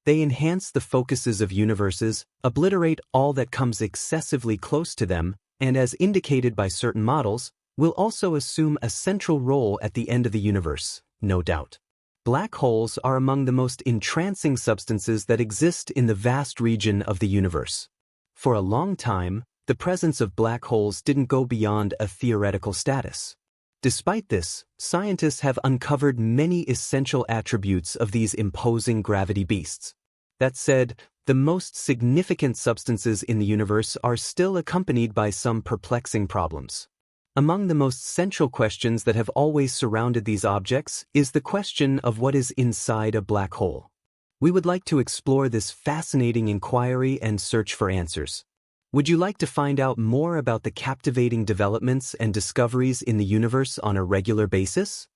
They enhance the focuses of universes, obliterate all that comes excessively close to them, and as indicated by certain models, will also assume a central role at the end of the universe, no doubt. Black holes are among the most entrancing substances that exist in the vast region of the universe. For a long time, the presence of black holes didn't go beyond a theoretical status. Despite this, scientists have uncovered many essential attributes of these imposing gravity beasts. That said, the most significant substances in the universe are still accompanied by some perplexing problems. Among the most central questions that have always surrounded these objects is the question of what is inside a black hole. We would like to explore this fascinating inquiry and search for answers. Would you like to find out more about the captivating developments and discoveries in the universe on a regular basis?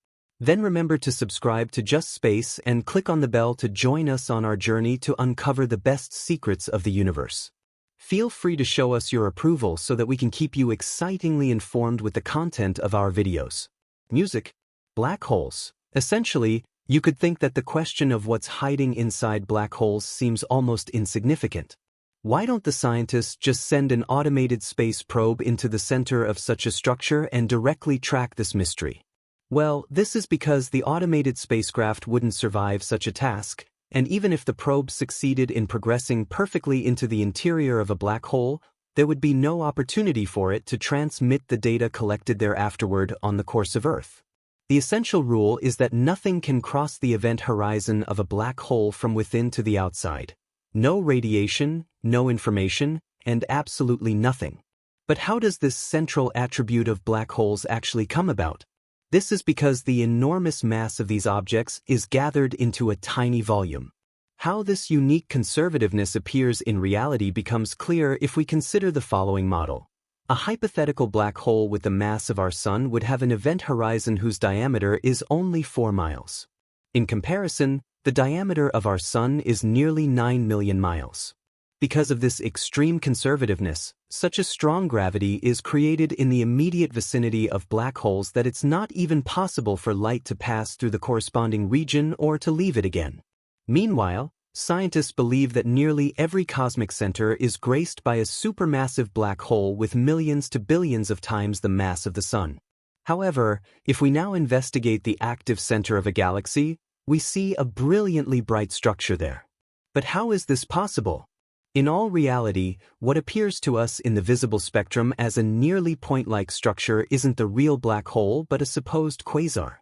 Then remember to subscribe to Just Space and click on the bell to join us on our journey to uncover the best secrets of the universe. Feel free to show us your approval so that we can keep you excitingly informed with the content of our videos. Music. Black holes. Essentially, you could think that the question of what's hiding inside black holes seems almost insignificant. Why don't the scientists just send an automated space probe into the center of such a structure and directly track this mystery? Well, this is because the automated spacecraft wouldn't survive such a task, and even if the probe succeeded in progressing perfectly into the interior of a black hole, there would be no opportunity for it to transmit the data collected there afterward on the course of Earth. The essential rule is that nothing can cross the event horizon of a black hole from within to the outside. No radiation, no information, and absolutely nothing. But how does this central attribute of black holes actually come about? This is because the enormous mass of these objects is gathered into a tiny volume. How this unique conservativeness appears in reality becomes clear if we consider the following model. A hypothetical black hole with the mass of our Sun would have an event horizon whose diameter is only 4 miles. In comparison, the diameter of our Sun is nearly 9 million miles. Because of this extreme conservativeness, such a strong gravity is created in the immediate vicinity of black holes that it's not even possible for light to pass through the corresponding region or to leave it again. Meanwhile, scientists believe that nearly every cosmic center is graced by a supermassive black hole with millions to billions of times the mass of the Sun. However, if we now investigate the active center of a galaxy, we see a brilliantly bright structure there. But how is this possible? In all reality, what appears to us in the visible spectrum as a nearly point-like structure isn't the real black hole but a supposed quasar.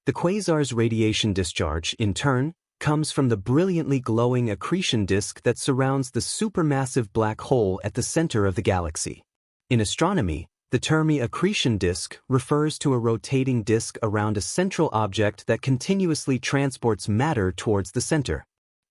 The quasar's radiation discharge, in turn, comes from the brilliantly glowing accretion disk that surrounds the supermassive black hole at the center of the galaxy. In astronomy, the term accretion disk refers to a rotating disk around a central object that continuously transports matter towards the center.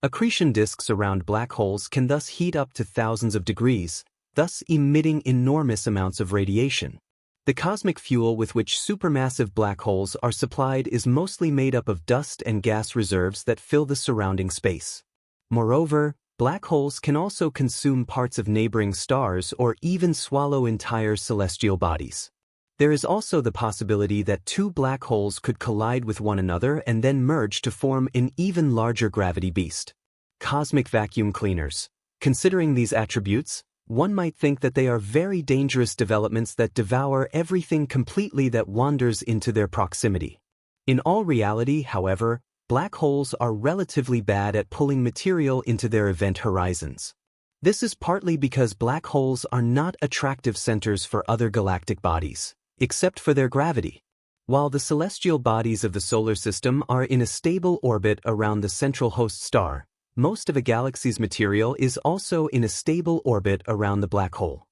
Accretion disks around black holes can thus heat up to thousands of degrees, thus emitting enormous amounts of radiation. The cosmic fuel with which supermassive black holes are supplied is mostly made up of dust and gas reserves that fill the surrounding space. Moreover, black holes can also consume parts of neighboring stars or even swallow entire celestial bodies. There is also the possibility that two black holes could collide with one another and then merge to form an even larger gravity beast. Cosmic vacuum cleaners. Considering these attributes, one might think that they are very dangerous developments that devour everything completely that wanders into their proximity. In all reality, however, black holes are relatively bad at pulling material into their event horizons. This is partly because black holes are not attractive centers for other galactic bodies, except for their gravity. While the celestial bodies of the solar system are in a stable orbit around the central host star, most of a galaxy's material is also in a stable orbit around the black hole.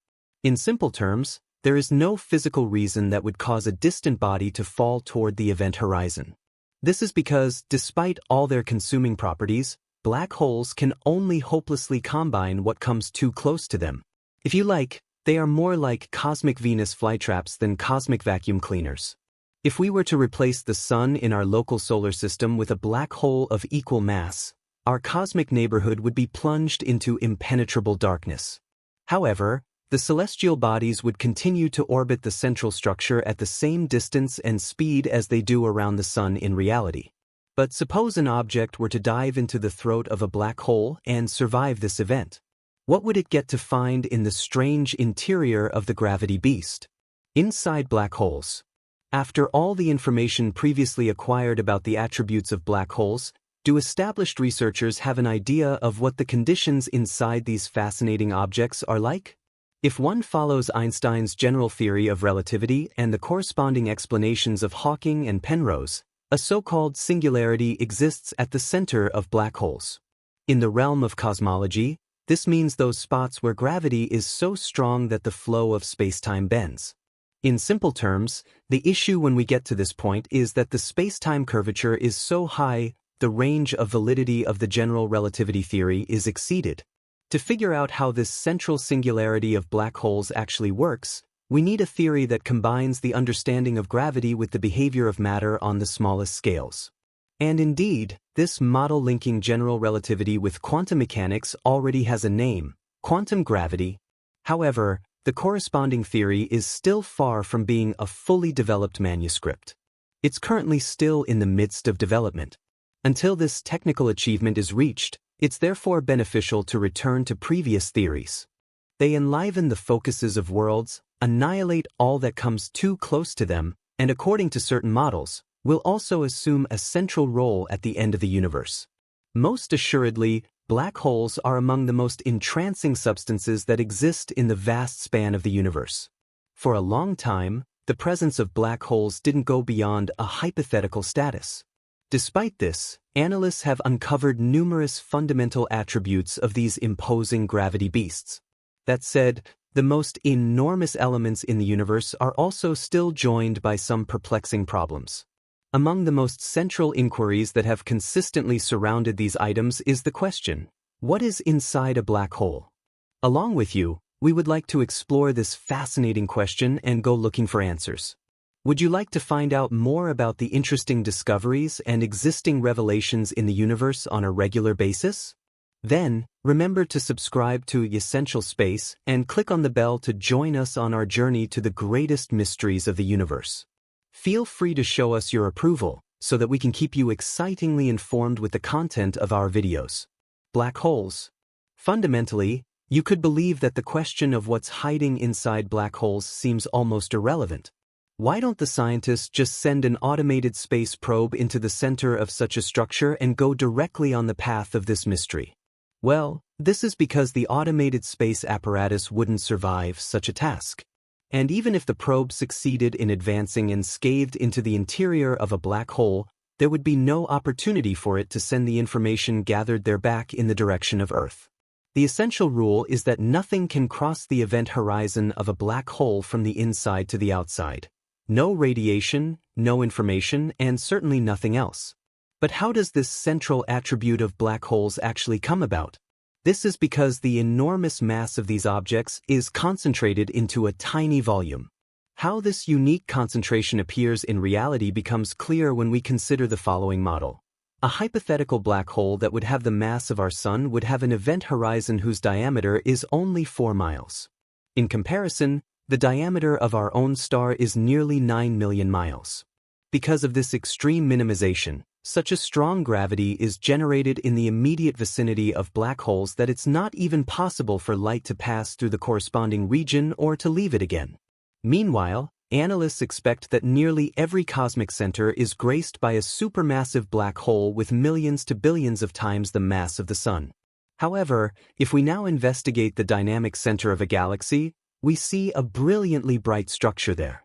In simple terms, there is no physical reason that would cause a distant body to fall toward the event horizon. This is because, despite all their consuming properties, black holes can only hopelessly combine what comes too close to them. If you like, they are more like cosmic Venus flytraps than cosmic vacuum cleaners. If we were to replace the Sun in our local solar system with a black hole of equal mass, our cosmic neighborhood would be plunged into impenetrable darkness. However, the celestial bodies would continue to orbit the central structure at the same distance and speed as they do around the Sun in reality. But suppose an object were to dive into the throat of a black hole and survive this event. What would it get to find in the strange interior of the gravity beast? Inside black holes. After all the information previously acquired about the attributes of black holes, do established researchers have an idea of what the conditions inside these fascinating objects are like? If one follows Einstein's general theory of relativity and the corresponding explanations of Hawking and Penrose, a so-called singularity exists at the center of black holes. In the realm of cosmology, this means those spots where gravity is so strong that the flow of spacetime bends. In simple terms, the issue when we get to this point is that the spacetime curvature is so high, the range of validity of the general relativity theory is exceeded. To figure out how this central singularity of black holes actually works, we need a theory that combines the understanding of gravity with the behavior of matter on the smallest scales. And indeed, this model linking general relativity with quantum mechanics already has a name: quantum gravity. However, the corresponding theory is still far from being a fully developed manuscript. It's currently still in the midst of development. Until this technical achievement is reached, it's therefore beneficial to return to previous theories. They enliven the focuses of worlds, annihilate all that comes too close to them, and according to certain models, will also assume a central role at the end of the universe. Most assuredly, black holes are among the most entrancing substances that exist in the vast span of the universe. For a long time, the presence of black holes didn't go beyond a hypothetical status. Despite this, analysts have uncovered numerous fundamental attributes of these imposing gravity beasts. That said, the most enormous elements in the universe are also still joined by some perplexing problems. Among the most central inquiries that have consistently surrounded these items is the question: what is inside a black hole? Along with you, we would like to explore this fascinating question and go looking for answers. Would you like to find out more about the interesting discoveries and existing revelations in the universe on a regular basis? Then, remember to subscribe to Essential Space and click on the bell to join us on our journey to the greatest mysteries of the universe. Feel free to show us your approval so that we can keep you excitingly informed with the content of our videos. Black holes. Fundamentally, you could believe that the question of what's hiding inside black holes seems almost irrelevant. Why don't the scientists just send an automated space probe into the center of such a structure and go directly on the path of this mystery? Well, this is because the automated space apparatus wouldn't survive such a task. And even if the probe succeeded in advancing and scathed into the interior of a black hole, there would be no opportunity for it to send the information gathered there back in the direction of Earth. The essential rule is that nothing can cross the event horizon of a black hole from the inside to the outside. No radiation, no information, and certainly nothing else. But how does this central attribute of black holes actually come about? This is because the enormous mass of these objects is concentrated into a tiny volume. How this unique concentration appears in reality becomes clear when we consider the following model. A hypothetical black hole that would have the mass of our Sun would have an event horizon whose diameter is only 4 miles. In comparison, the diameter of our own star is nearly 9 million miles. Because of this extreme minimization, such a strong gravity is generated in the immediate vicinity of black holes that it's not even possible for light to pass through the corresponding region or to leave it again. Meanwhile, analysts expect that nearly every cosmic center is graced by a supermassive black hole with millions to billions of times the mass of the Sun. However, if we now investigate the dynamic center of a galaxy, we see a brilliantly bright structure there.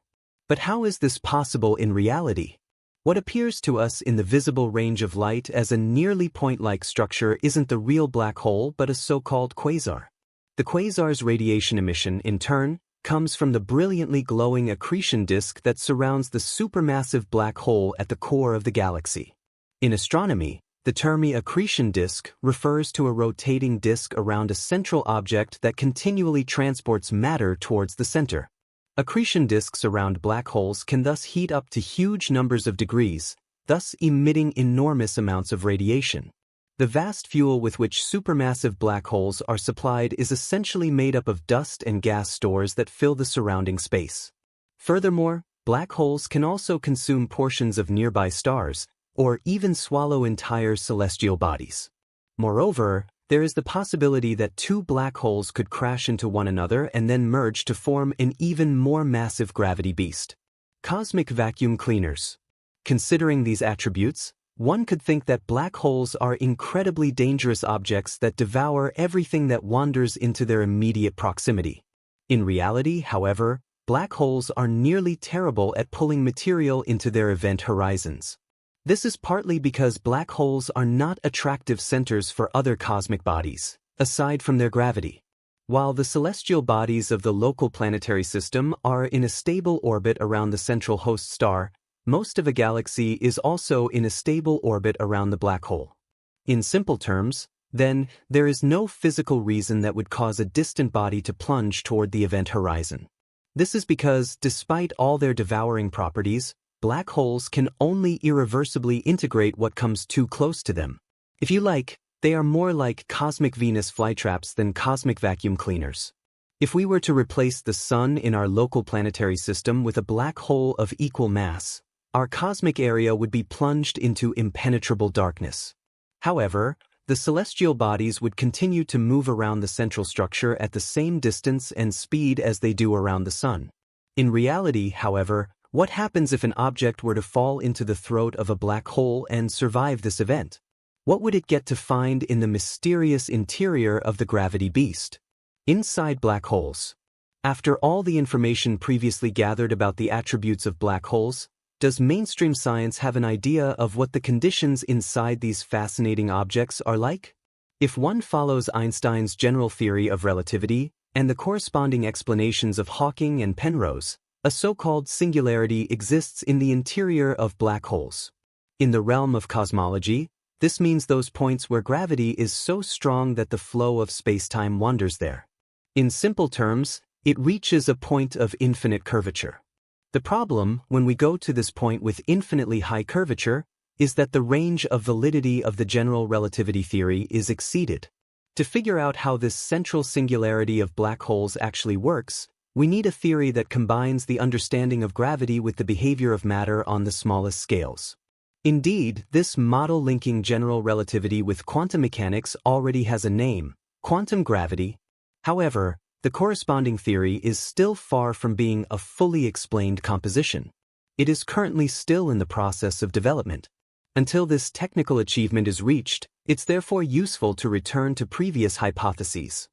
But how is this possible in reality? What appears to us in the visible range of light as a nearly point-like structure isn't the real black hole but a so-called quasar. The quasar's radiation emission, in turn, comes from the brilliantly glowing accretion disk that surrounds the supermassive black hole at the core of the galaxy. In astronomy, the term accretion disk refers to a rotating disk around a central object that continually transports matter towards the center. Accretion disks around black holes can thus heat up to huge numbers of degrees, thus emitting enormous amounts of radiation. The vast fuel with which supermassive black holes are supplied is essentially made up of dust and gas stores that fill the surrounding space. Furthermore, black holes can also consume portions of nearby stars, or even swallow entire celestial bodies. Moreover, there is the possibility that two black holes could crash into one another and then merge to form an even more massive gravity beast. Cosmic vacuum cleaners. Considering these attributes, one could think that black holes are incredibly dangerous objects that devour everything that wanders into their immediate proximity. In reality, however, black holes are nearly terrible at pulling material into their event horizons. This is partly because black holes are not attractive centers for other cosmic bodies, aside from their gravity. While the celestial bodies of the local planetary system are in a stable orbit around the central host star, most of a galaxy is also in a stable orbit around the black hole. In simple terms, then, there is no physical reason that would cause a distant body to plunge toward the event horizon. This is because, despite all their devouring properties, black holes can only irreversibly integrate what comes too close to them. If you like, they are more like cosmic Venus flytraps than cosmic vacuum cleaners. If we were to replace the Sun in our local planetary system with a black hole of equal mass, our cosmic area would be plunged into impenetrable darkness. However, the celestial bodies would continue to move around the central structure at the same distance and speed as they do around the Sun. In reality, however, what happens if an object were to fall into the throat of a black hole and survive this event? What would it get to find in the mysterious interior of the gravity beast? Inside black holes. After all the information previously gathered about the attributes of black holes, does mainstream science have an idea of what the conditions inside these fascinating objects are like? If one follows Einstein's general theory of relativity and the corresponding explanations of Hawking and Penrose, a so-called singularity exists in the interior of black holes. In the realm of cosmology, this means those points where gravity is so strong that the flow of spacetime wanders there. In simple terms, it reaches a point of infinite curvature. The problem, when we go to this point with infinitely high curvature, is that the range of validity of the general relativity theory is exceeded. To figure out how this central singularity of black holes actually works, we need a theory that combines the understanding of gravity with the behavior of matter on the smallest scales. Indeed, this model linking general relativity with quantum mechanics already has a name, quantum gravity. However, the corresponding theory is still far from being a fully explained composition. It is currently still in the process of development. Until this technical achievement is reached, it's therefore useful to return to previous hypotheses.